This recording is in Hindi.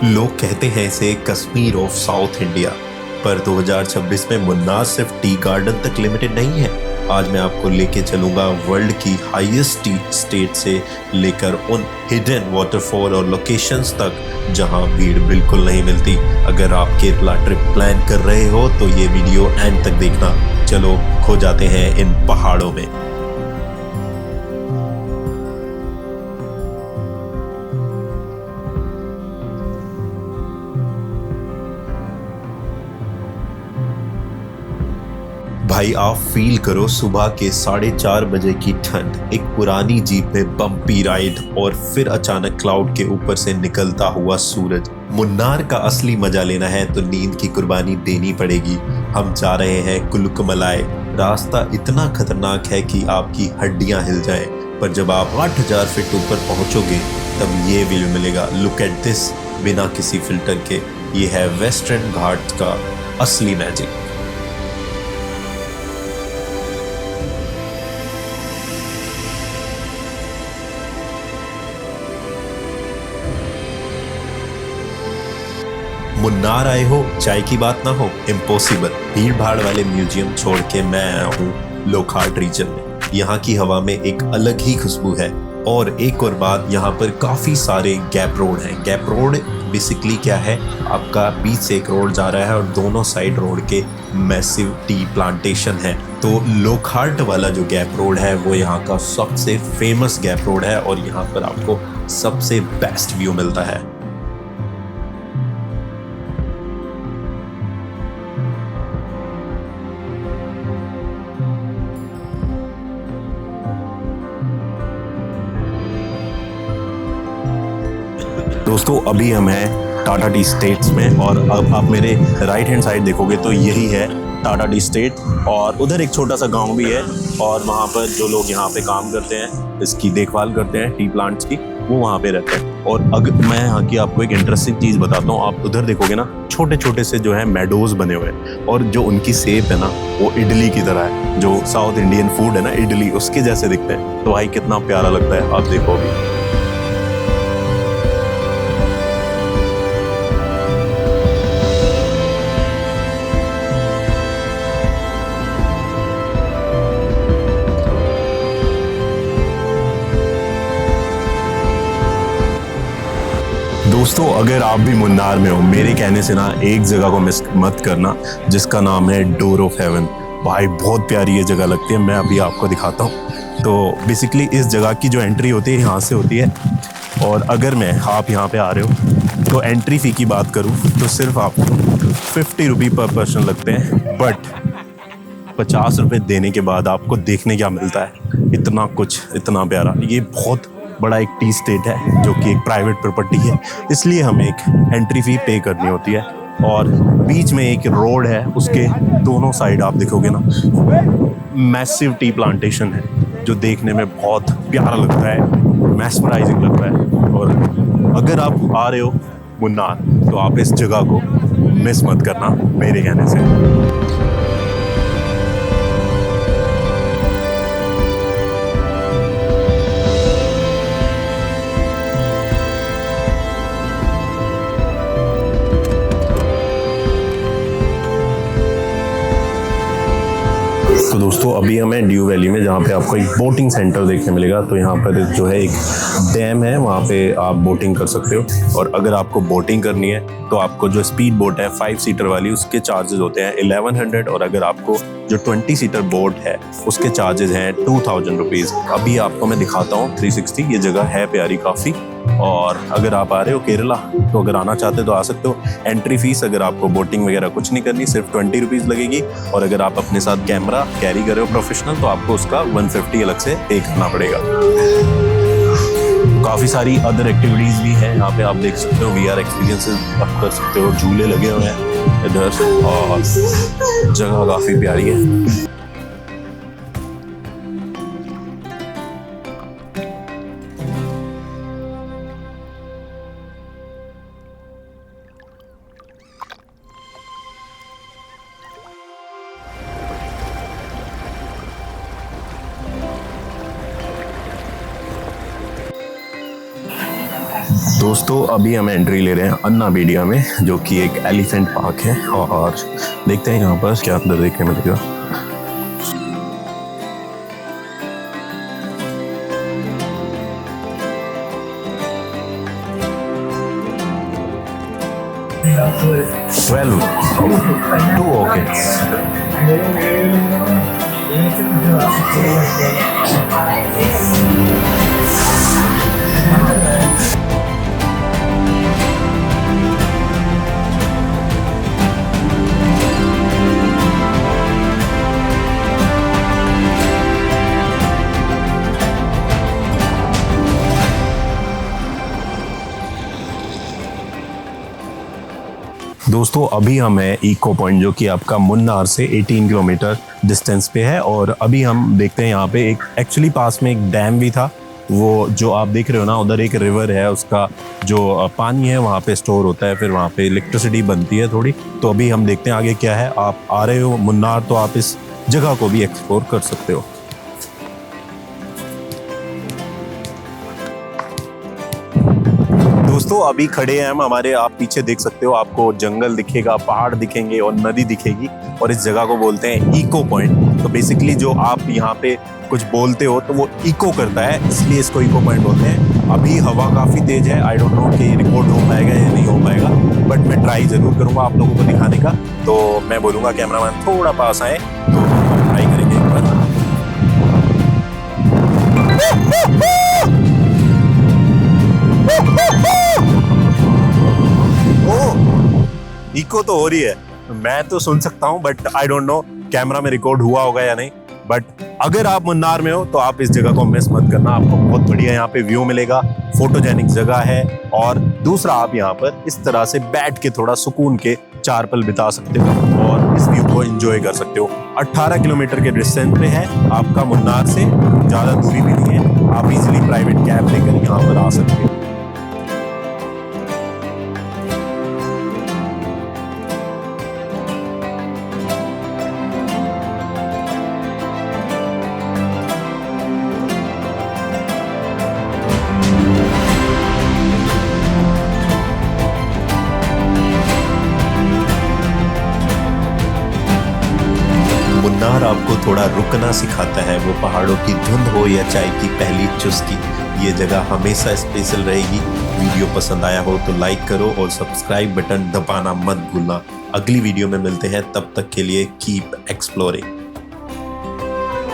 लोग कहते हैं इसे कश्मीर ऑफ साउथ इंडिया, पर 2026 में मुन्नार सिर्फ टी गार्डन तक लिमिटेड नहीं है। आज मैं आपको लेके चलूंगा वर्ल्ड की हाईएस्ट टी स्टेट से लेकर उन हिडन वाटरफॉल और लोकेशंस तक जहां भीड़ बिल्कुल नहीं मिलती। अगर आप केरला ट्रिप प्लान कर रहे हो तो ये वीडियो एंड तक देखना। चलो खो जाते हैं इन पहाड़ों में। भाई आप फील करो सुबह के 4:30 बजे की ठंड, एक पुरानी जीप में बम्पी राइड और फिर अचानक क्लाउड के ऊपर से निकलता हुआ सूरज। मुन्नार का असली मजा लेना है तो नींद की कुर्बानी देनी पड़ेगी। हम जा रहे हैं कुल्लुकुमलाई। रास्ता इतना खतरनाक है कि आपकी हड्डियां हिल जाएं, पर जब आप 8000 फीट ऊपर पहुंचोगे तब ये व्यू मिलेगा। लुक एट दिस, बिना किसी फिल्टर के। ये है वेस्टर्न घाट का असली मैजिक। मुन्नार आए हो, चाय की बात ना हो, इम्पॉसिबल। भीड़ भाड़ वाले म्यूजियम छोड़ के मैं आया हूँ लोखार्ट रीजन में। यहाँ की हवा में एक अलग ही खुशबू है। और एक और बात, यहाँ पर काफी सारे गैप रोड हैं। गैप रोड बेसिकली क्या है, आपका बीच से एक रोड जा रहा है और दोनों साइड रोड के मैसिव टी प्लांटेशन है। तो लोखार्ट वाला जो गैप रोड है वो यहाँ का सबसे फेमस गैप रोड है और यहाँ पर आपको सबसे बेस्ट व्यू मिलता है। दोस्तों अभी हम हैं टाटा टी स्टेट्स में और अब आप मेरे राइट हैंड साइड देखोगे तो यही है टाटा टी स्टेट। और उधर एक छोटा सा गांव भी है और वहाँ पर जो लोग यहाँ पे काम करते हैं, इसकी देखभाल करते हैं टी प्लांट्स की, वो वहाँ पे रहते हैं। और अगर मैं यहाँ की आपको एक इंटरेस्टिंग चीज़ बताता हूँ, आप उधर देखोगे ना छोटे छोटे से जो है मेडोज बने हुए हैं और जो उनकी शेप है ना वो इडली की तरह है। जो साउथ इंडियन फूड है ना इडली, उसके जैसे दिखते हैं। तो भाई कितना प्यारा लगता है, आप देखो अभी। दोस्तों अगर आप भी मुन्नार में हो, मेरे कहने से ना एक जगह को मिस मत करना, जिसका नाम है डोर ऑफ हेवन। भाई बहुत प्यारी ये जगह लगती है, मैं अभी आपको दिखाता हूँ। तो बेसिकली इस जगह की जो एंट्री होती है यहाँ से होती है। और अगर आप यहाँ पे आ रहे हो तो एंट्री फ़ी की बात करूँ तो सिर्फ आपको 50 रुपये पर पर्सन लगते हैं। बट 50 रुपये देने के बाद आपको देखने क्या मिलता है, इतना कुछ, इतना प्यारा। ये बहुत बड़ा एक टी स्टेट है जो कि एक प्राइवेट प्रॉपर्टी है, इसलिए हमें एक एंट्री फी पे करनी होती है। और बीच में एक रोड है, उसके दोनों साइड आप देखोगे ना मैसिव टी प्लांटेशन है जो देखने में बहुत प्यारा लगता है, मैस्मराइजिंग लगता है। और अगर आप आ रहे हो मुन्नार तो आप इस जगह को मिस मत करना मेरे कहने से। तो दोस्तों अभी हमें ड्यू वैली में, जहाँ पे आपको एक बोटिंग सेंटर देखने मिलेगा। तो यहाँ पर जो है एक डैम है, वहाँ पे आप बोटिंग कर सकते हो। और अगर आपको बोटिंग करनी है तो आपको जो स्पीड बोट है 5 सीटर वाली, उसके चार्जेस होते हैं 1100। और अगर आपको जो 20 सीटर बोट है उसके चार्जेस हैं 2000 रुपीज़। अभी आपको मैं दिखाता हूँ 360। ये जगह है प्यारी काफ़ी। और अगर आप आ रहे हो केरला तो अगर आना चाहते हो तो आ सकते हो। एंट्री फीस, अगर आपको बोटिंग वगैरह कुछ नहीं करनी, सिर्फ 20 रुपीज़ लगेगी। और अगर आप अपने साथ कैमरा कैरी कर रहे हो प्रोफेशनल तो आपको उसका 150 अलग से पे करना पड़ेगा। काफ़ी सारी अदर एक्टिविटीज़ भी हैं यहाँ पे, आप देख सकते हो। VR एक्सपीरियंसेस आप कर सकते हो, झूले लगे हुए हैं इधर और जगह काफ़ी प्यारी है। दोस्तों अभी हम एंट्री ले रहे हैं अन्ना बेडिया में, जो कि एक एलिफेंट पार्क है, और देखते हैं यहाँ पर क्या अंदर देखने मिलेगा। To okay. दोस्तों अभी हम है इको पॉइंट, जो कि आपका मुन्नार से 18 किलोमीटर डिस्टेंस पे है। और अभी हम देखते हैं यहाँ पे एक एक्चुअली पास में एक डैम भी था, वो जो आप देख रहे हो ना, उधर एक रिवर है, उसका जो पानी है वहाँ पे स्टोर होता है, फिर वहाँ पे इलेक्ट्रिसिटी बनती है थोड़ी। तो अभी हम देखते हैं आगे क्या है। आप आ रहे हो मुन्नार तो आप इस जगह को भी एक्सप्लोर कर सकते हो। दोस्तों अभी खड़े हैं हम, हमारे आप पीछे देख सकते हो, आपको जंगल दिखेगा, पहाड़ दिखेंगे और नदी दिखेगी, और इस जगह को बोलते हैं इको पॉइंट। तो बेसिकली जो आप यहाँ पे कुछ बोलते हो तो वो इको करता है, इसलिए इसको इको पॉइंट बोलते हैं। अभी हवा काफ़ी तेज है, आई डोंट नो कि रिकॉर्ड हो पाएगा या नहीं हो पाएगा, बट मैं ट्राई ज़रूर करूँगा आप लोगों को दिखाने का। तो मैं बोलूँगा कैमरामैन थोड़ा पास आए तो हम ट्राई करेंगे एक बार। इको तो हो रही है, मैं तो सुन सकता हूँ, but I don't know camera में रिकॉर्ड हुआ होगा या नहीं। बट अगर आप मुन्नार में हो तो आप इस जगह को मिस मत करना, आपको बहुत बढ़िया यहाँ पे व्यू मिलेगा, फोटोजेनिक जगह है। और दूसरा आप यहाँ पर इस तरह से बैठ के थोड़ा सुकून के 4 पल बिता सकते हो और इस व्यू को एंजॉय कर सकते हो। 18 किलोमीटर के डिस्टेंस पे है आपका मुन्नार से, ज़्यादा दूरी भी नहीं है, आप इजीली प्राइवेट कैब लेकर यहाँ पर आ सकते हो। मुन्नार आपको थोड़ा रुकना सिखाता है, वो पहाड़ों की धुंध हो या चाय की पहली चुस्की, ये जगह हमेशा स्पेशल रहेगी। वीडियो पसंद आया हो तो लाइक करो और सब्सक्राइब बटन दबाना मत भूलना। अगली वीडियो में मिलते हैं, तब तक के लिए कीप एक्सप्लोरिंग।